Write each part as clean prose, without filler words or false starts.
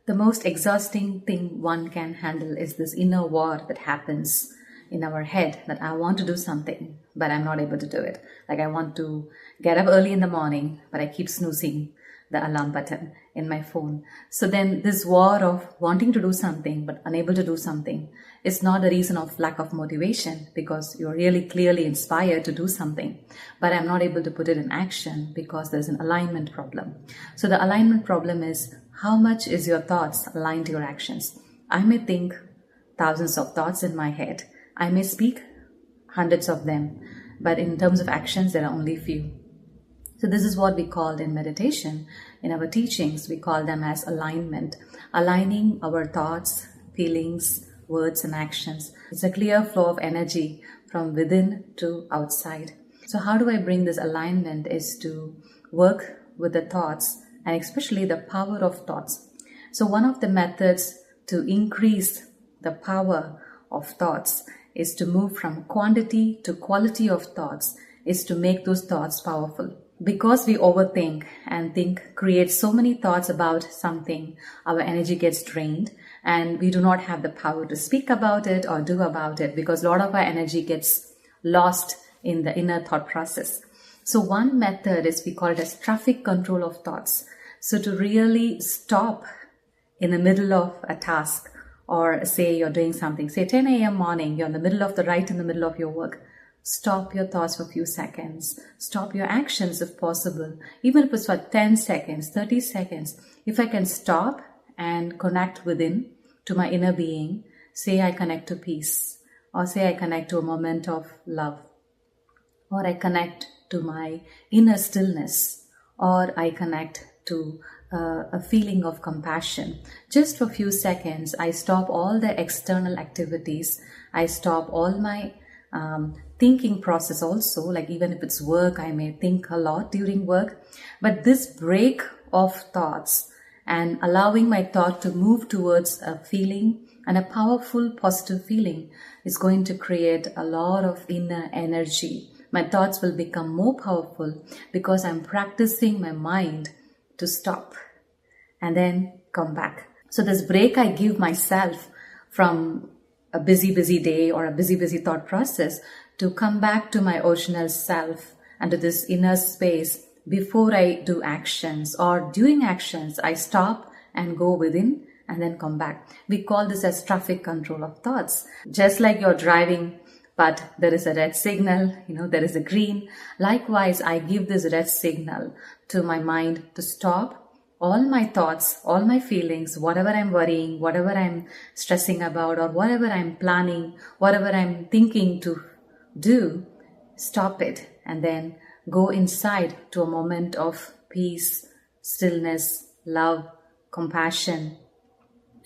The most exhausting thing one can handle is this inner war that happens in our head, that I want to do something, but I'm not able to do it. Like I want to get up early in the morning, but I keep snoozing the alarm button in my phone. So then this war of wanting to do something, but unable to do something is not a reason of lack of motivation, because you're really clearly inspired to do something, but I'm not able to put it in action because there's an alignment problem. So the alignment problem is, how much is your thoughts aligned to your actions? I may think thousands of thoughts in my head. I may speak hundreds of them, but in terms of actions, there are only few. So this is what we called in meditation. In our teachings, we call them as alignment. Aligning our thoughts, feelings, words, and actions. It's a clear flow of energy from within to outside. So how do I bring this alignment is to work with the thoughts, and especially the power of thoughts. So one of the methods to increase the power of thoughts is to move from quantity to quality of thoughts, is to make those thoughts powerful. Because we overthink and create so many thoughts about something, our energy gets drained and we do not have the power to speak about it or do about it, because a lot of our energy gets lost in the inner thought process. So one method is, we call it as traffic control of thoughts. So to really stop in the middle of a task, or say you're doing something, say 10 a.m. morning, you're in the middle of right in the middle of your work. Stop your thoughts for a few seconds. Stop your actions if possible. Even if it's for 10 seconds, 30 seconds. If I can stop and connect within to my inner being, say I connect to peace, or say I connect to a moment of love, or I connect to my inner stillness, or I connect to a feeling of compassion. Just for a few seconds, I stop all the external activities. I stop all my thinking process also, like even if it's work, I may think a lot during work. But this break of thoughts and allowing my thought to move towards a feeling and a powerful positive feeling is going to create a lot of inner energy. My thoughts will become more powerful because I'm practicing my mind to stop and then come back. So this break I give myself from a busy day or a busy thought process to come back to my original self and to this inner space before I do actions, or during actions, I stop and go within and then come back. We call this as traffic control of thoughts. Just like you're driving, but there is a red signal, there is a green. Likewise, I give this red signal to my mind to stop all my thoughts, all my feelings, whatever I'm worrying, whatever I'm stressing about, or whatever I'm planning, whatever I'm thinking to do, stop it and then go inside to a moment of peace, stillness, love, compassion,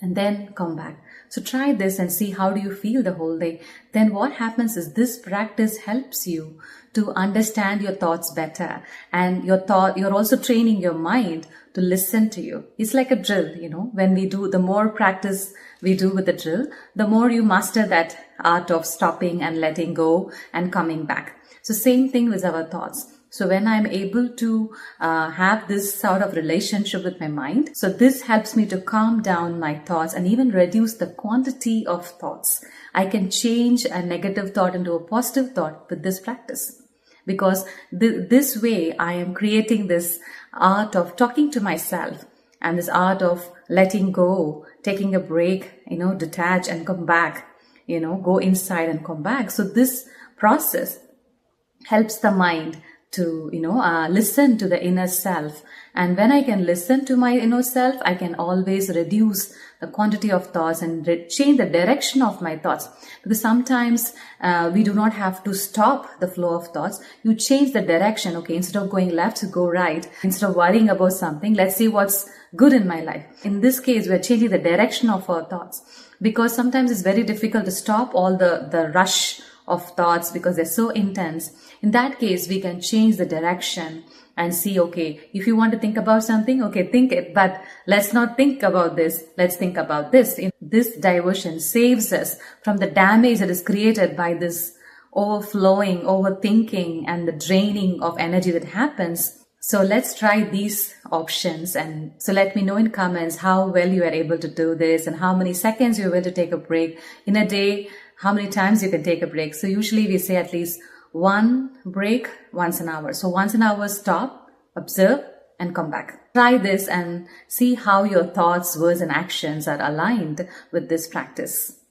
and then come back. So try this and see how do you feel the whole day. Then what happens is, this practice helps you to understand your thoughts better, and you're also training your mind to listen to you. It's like a drill, when we do, the more practice we do with the drill, the more you master that art of stopping and letting go and coming back. So same thing with our thoughts. So when I'm able to have this sort of relationship with my mind, so this helps me to calm down my thoughts and even reduce the quantity of thoughts. I can change a negative thought into a positive thought with this practice. Because this way I am creating this art of talking to myself and this art of letting go, taking a break, detach and come back, go inside and come back. So this process helps the mind to, listen to the inner self. And when I can listen to my inner self, I can always reduce the quantity of thoughts and change the direction of my thoughts. Because sometimes we do not have to stop the flow of thoughts. You change the direction. Okay, instead of going left, go right. Instead of worrying about something, let's see what's good in my life. In this case, we're changing the direction of our thoughts. Because sometimes it's very difficult to stop all the rush of thoughts because they're so intense. In that case, we can change the direction and see, okay, if you want to think about something, okay, think it, but let's not think about this. Let's think about this. This diversion saves us from the damage that is created by this overflowing, overthinking, and the draining of energy that happens So let's try these options, and so let me know in comments how well you are able to do this and how many seconds you're able to take a break in a day, how many times you can take a break. So usually we say at least one break once an hour. So once an hour, stop, observe, and come back. Try this and see how your thoughts, words, and actions are aligned with this practice.